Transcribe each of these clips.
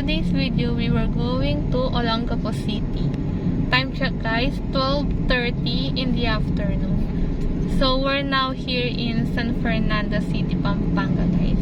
today's video, we were going to Olongapo City. Time check guys, 12:30 in the afternoon. So we're now here in San Fernando City, Pampanga guys.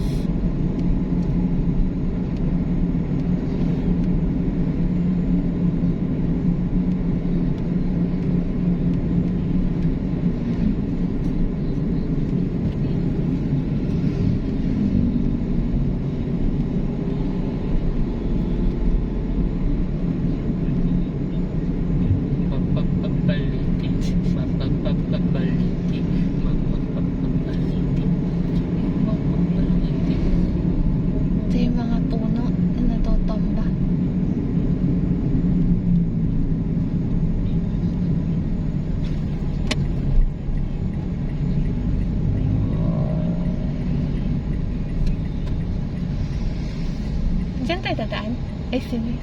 Diyan tayo dadaan? Ay, sige.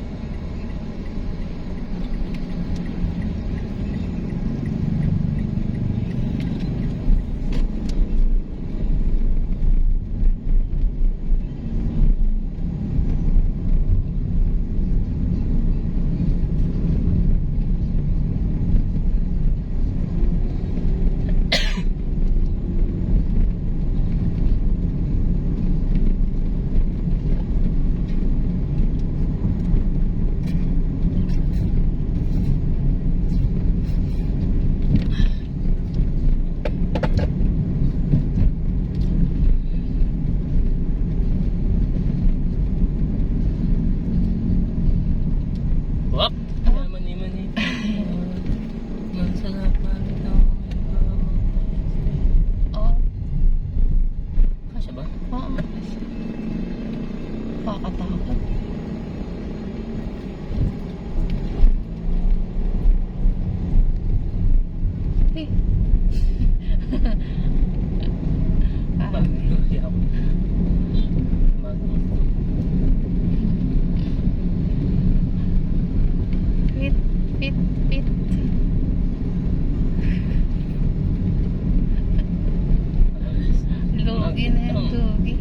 Pakatakot. Eh. Pit, pit, pit. Lugi na yan, lugi.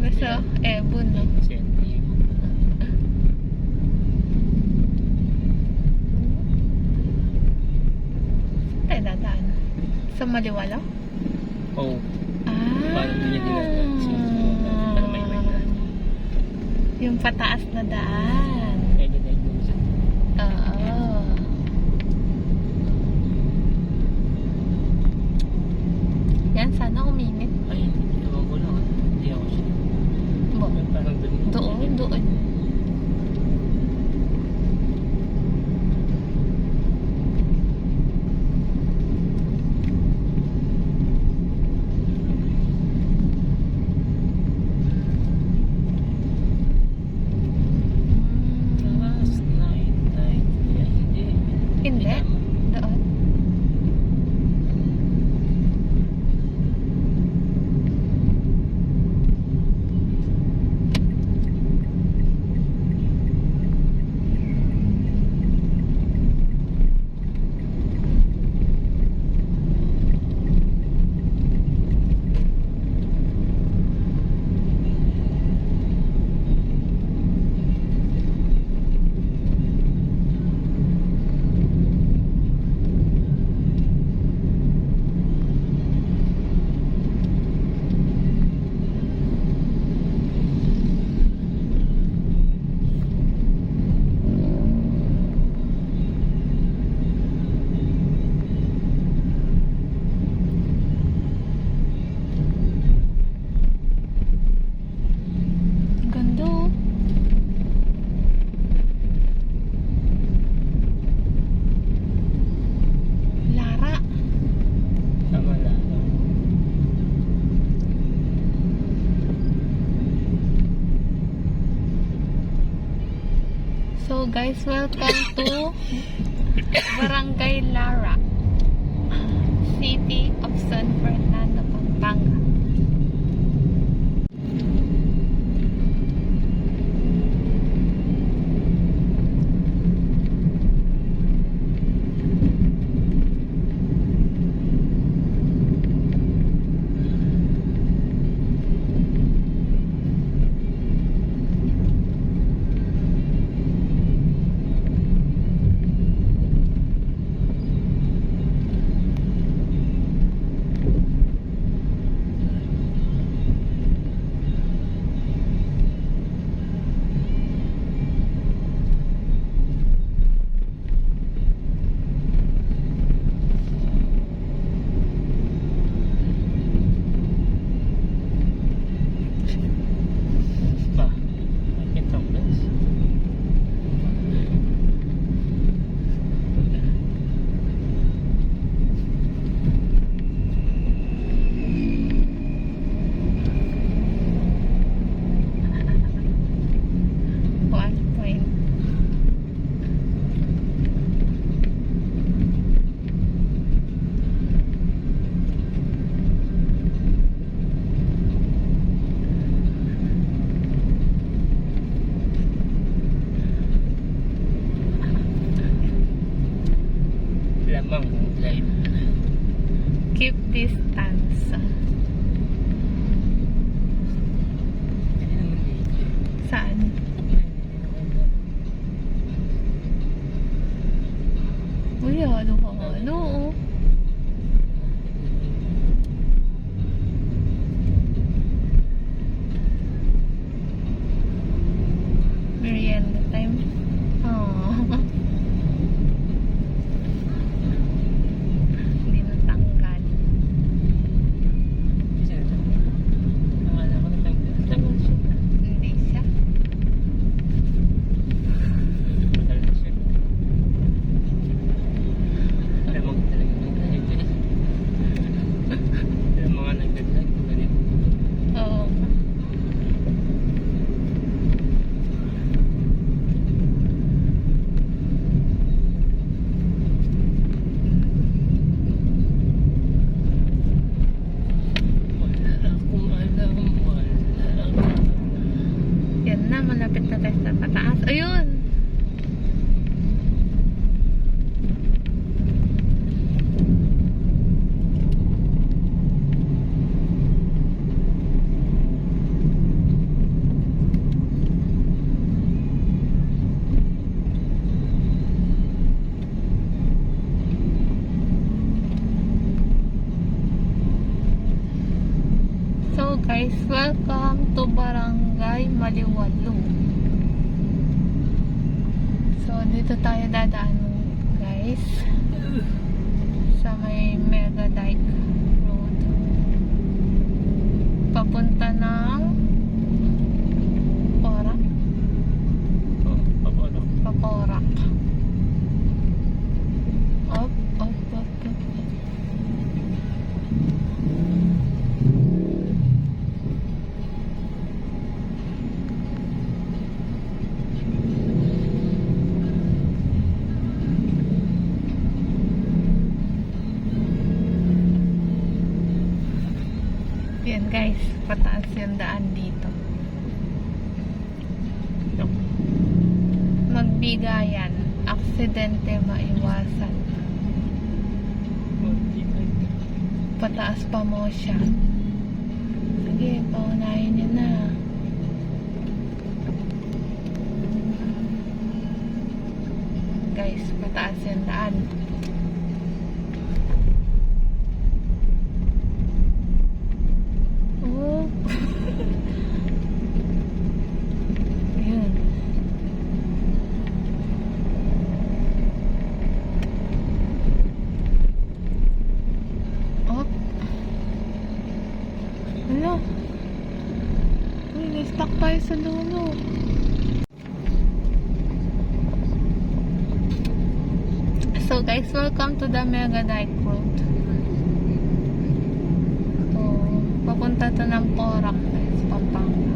Basta, ebon no? Tayo dadaan. Sa Maliwala? Oo. Ah. Yung pataas na daan. Oo. Yan, sana uminit. Ay, ewan ko lang. Hindi ako siya. Parang Doon, doon. Hindi. Doon. So guys, welcome to Barangay Lara, City of San Fernando, Pampanga. Live. Keep distance. Hindi naman dito. Saan? Uy, ano ka? Ano? Merienda time. Oh. Hindi natanggal. Kasi ito. Nakala ko na tayo. Hindi siya. Matagal na siya. Alam mo talaga nag-live eh. Alam mga nag-live kung ganito. Oo. Wala akong alam. Wala. Yan na, malapit na tayo sa pataas. Ayun! So guys, welcome to Barangay Maliwalo. So dito tayo dadaan guys sa may Mega Dike Road. Papunta ng Porac. Oh, paano? Paporac. Up. Yan guys, pataas yung daan dito. Magbigayan, aksidente maiwasan. Pataas pa mo siya. Sige, paunahin niyo na. Guys, pataas yung daan. Oh. Ayun. Oh. Ano? Uy, na-stuck tayo sa dulo. So guys, welcome to the Mega Dike Road. So, papunta to ng Porac guys, Pampanga.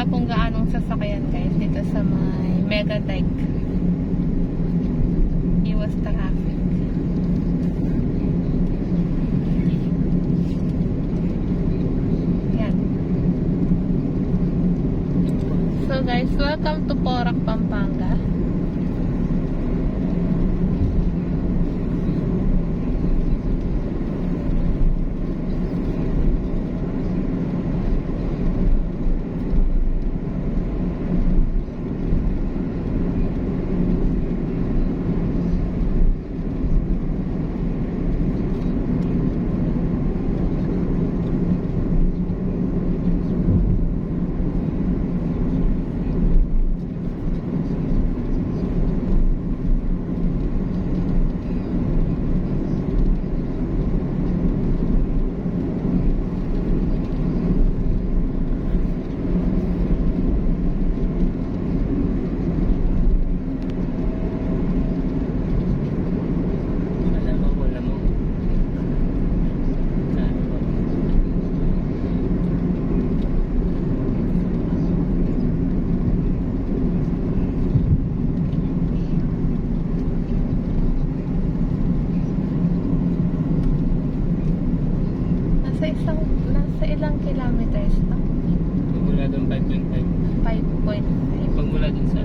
wala pong gaanong sasakyan guys dito sa may Megadike. Iwas traffic. Yan. So guys, welcome to Porac, Pampanga. Nasa ilang kilometers to? Pagmula doon 5.5. 5.5. Pagmula doon sa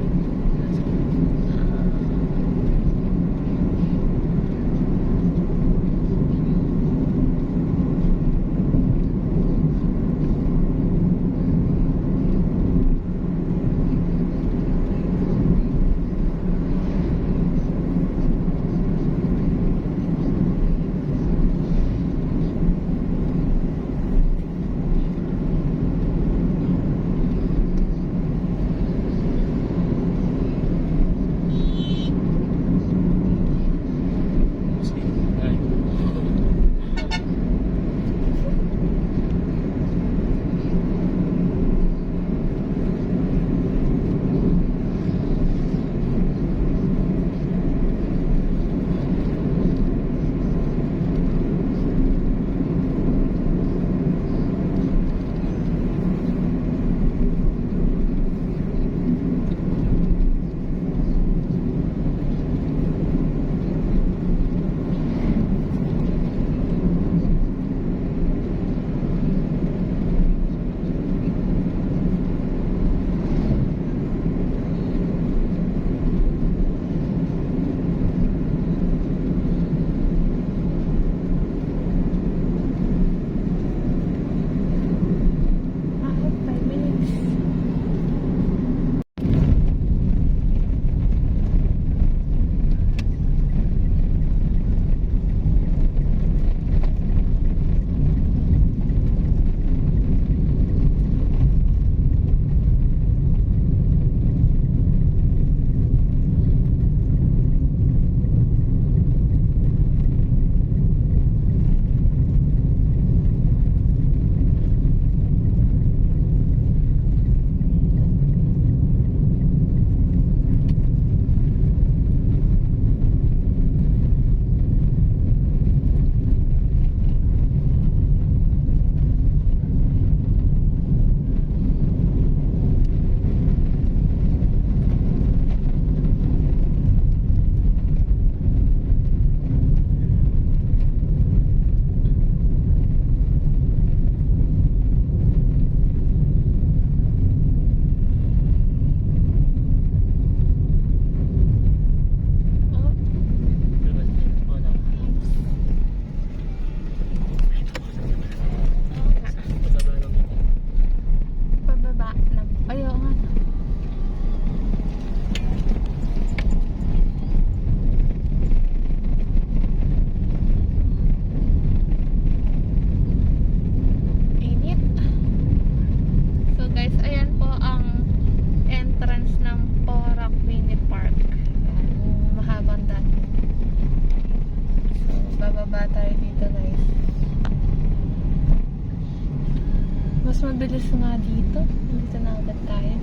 Mas mabilis nga dito. Dito na agad tayo.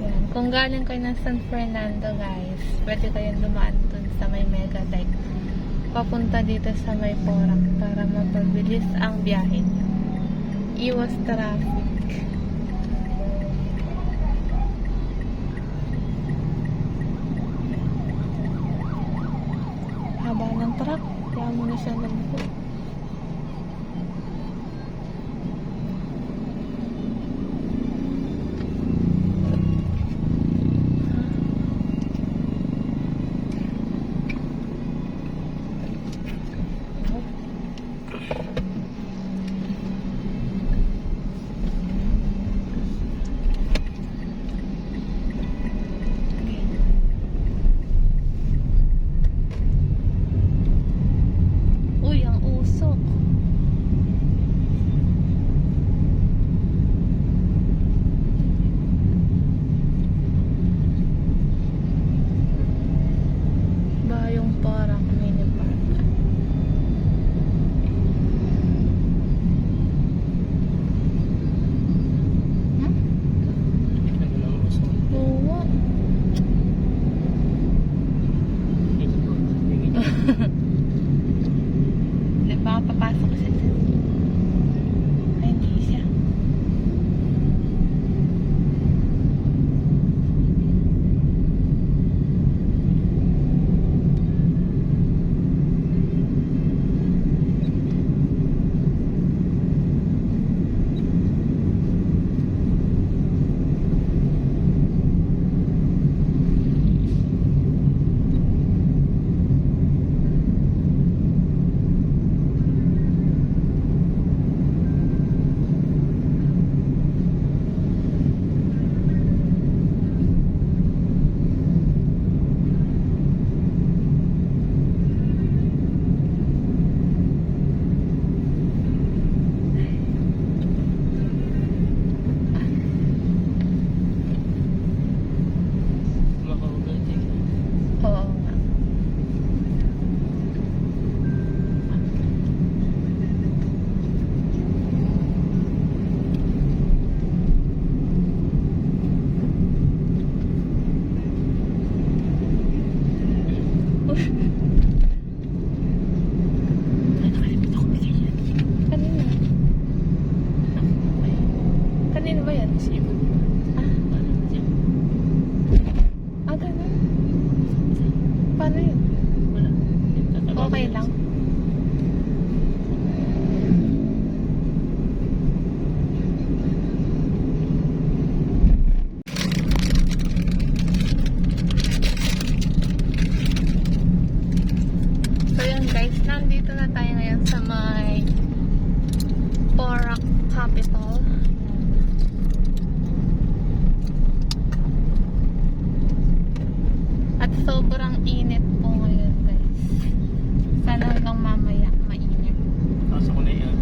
Yan. Kung galing kayo ng San Fernando, guys, pwede kayong dumaan dun sa may Megadike. Papunta dito sa may Porac para mapabilis ang biyahe niyo. Iwas traffic. Haba ng truck. Kaya mo na siya nagpo. Uy, ang usok. Bayong parang mini park. Oo. Baka papasok siya dyan. Ay, hindi siya. Oo nga. Kanina. Kanina ba yan? Ganun. Paano yun? Okay lang. So yun guys, nandito na tayo ngayon sa may Porac Capital. At sobrang init po ngayon guys. Sana hanggang mamaya mainit. Pasok ko na yan.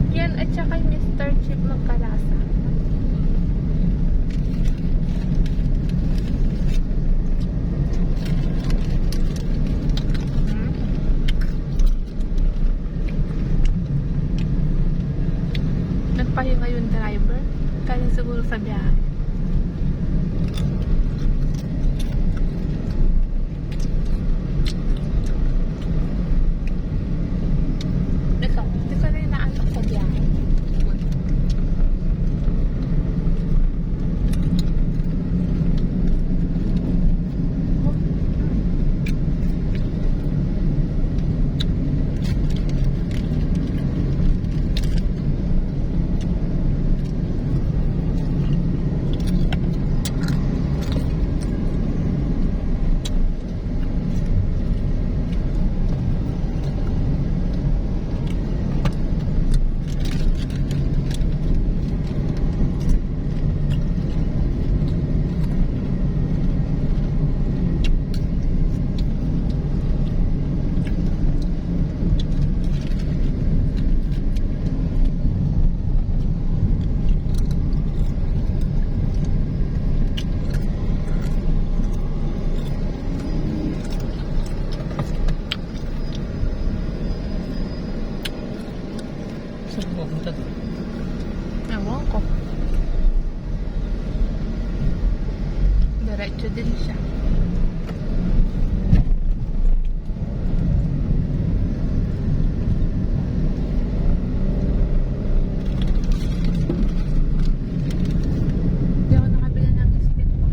Yan at saka yung Mr. Chip magkalasa. Nagpahinga yung driver. Kaya siguro sa biyahe. Ikaw, hindi ka rin naantok sa biyahe. Saan mo pupunta doon? Ewan ko. din siya. Hindi ako nakabila ng stick ko.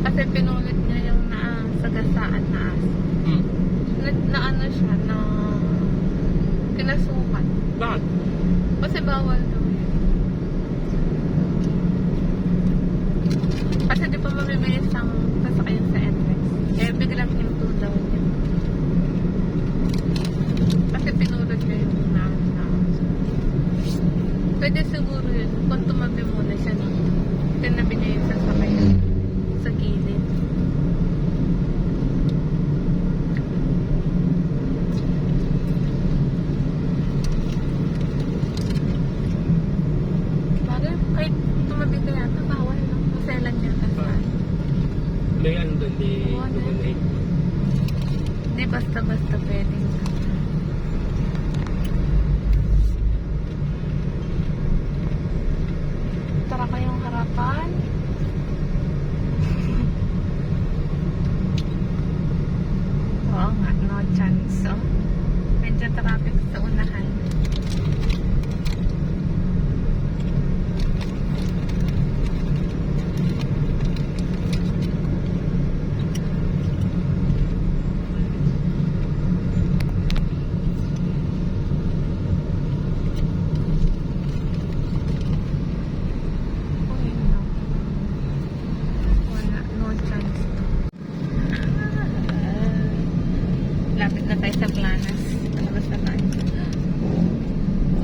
Kasi pinulit niya yung sagasaan na aso. Na ano siya, na kinasukan. Bakit? Kasi bawal daw yun. Kasi di pa mabibilis ang sasakyan sa NLEX. Eh, biglang hinto daw niya. Kasi pinulot niya yung na aso. Pwede siguro yun kung tumabi muna siya na tinabi niya yung sasakyan sa gilid. Bagay, kahit tumabi ka yata, bawal lang. Maselan niya kasaan. May ano doon, di Oo, ano? gumanay. Di basta-basta pwedeng. Tara kayong harapan. Oo nga, no chance. Oh. Medyo traffic sa unahan. Uy, no. Wala, no chance. Lapit na tayo sa Planas. Palabas na tayo.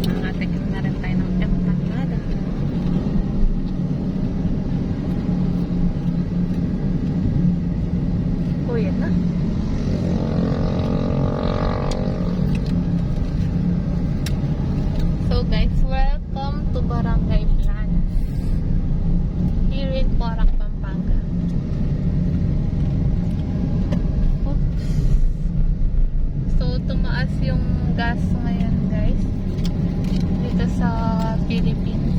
Nangatigil na rin tayo ng Empanada. Uy, yan na. So guys, welcome to Barangay Planas. Here in Porac, Pampanga. gas ngayon guys. Dito sa Philippines.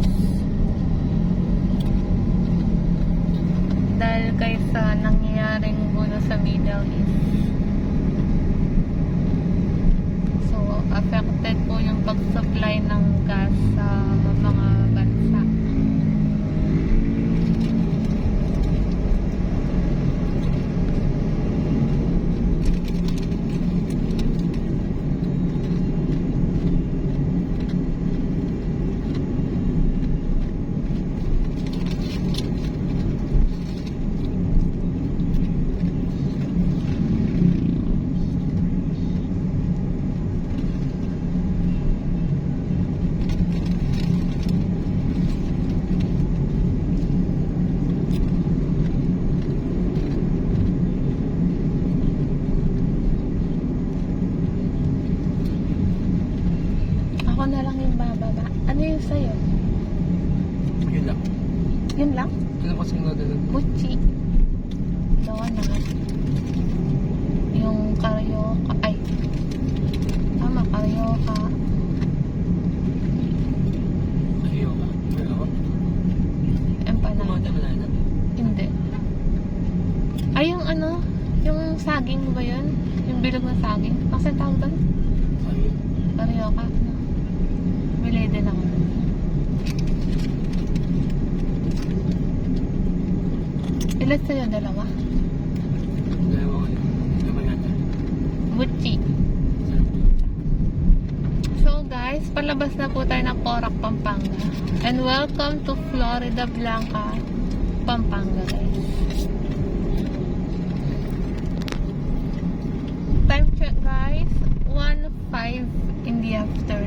Dahil kay sa nangyayaring gulo sa Middle East. So, affected po yung pag-supply ng gas sa mga bansa. Ako na lang yung bababa. Ano yung sa'yo? Yun lang. Yun lang? Ano kasi yung nadala? Gucci. Doon na. Yung Carioca. Ay. Tama, Carioca. Ayaw ka. Ayaw ka. Empanada. Kumanda ba na? Hindi. Ay, yung ano? Yung saging ba yun? Yung bilog na saging? Kasi tawag doon? Ayaw. Carioca. No? Bili din ako. Ilan sa'yo? Dalawa? Dalawa ko yun. Naman yata. Gucci. So guys, palabas na po tayo ng Porac, Pampanga. And welcome to Florida Blanca, Pampanga guys. Time check guys, 1:05 in the afternoon.